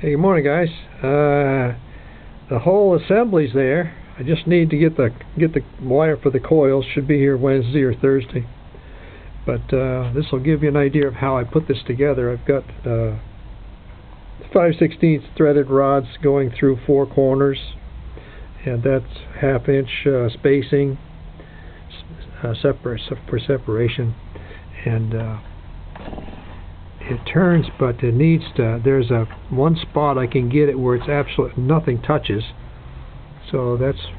Hey, good morning, guys. The whole assembly's there. I just need to get the wire for the coils. Should be here Wednesday or Thursday. But this will give you an idea of how I put this together. I've got 5/16 threaded rods going through four corners, and that's half-inch spacing for separation. And it turns, but it needs to. There's one spot I can get it where it's absolutely nothing touches, so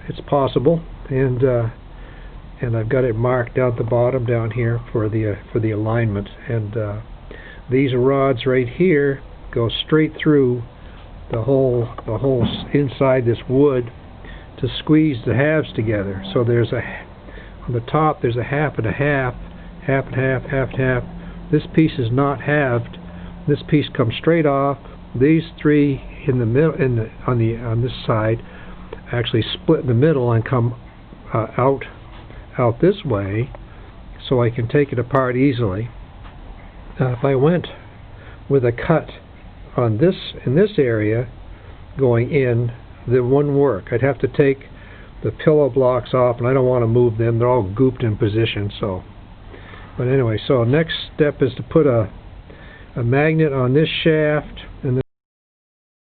it's possible. And I've got it marked down at the bottom down here for the alignment. And these rods right here go straight through the whole inside this wood to squeeze the halves together. So there's on the top there's a half and a half, half and half, half and half. This piece is not halved. This piece comes straight off. These three in the middle, on this side, actually split in the middle and come out this way, so I can take it apart easily. If I went with a cut on in this area going in, that wouldn't work. I'd have to take the pillow blocks off, and I don't want to move them. They're all gooped in position. So. But anyway, so next step is to put a magnet on this shaft, and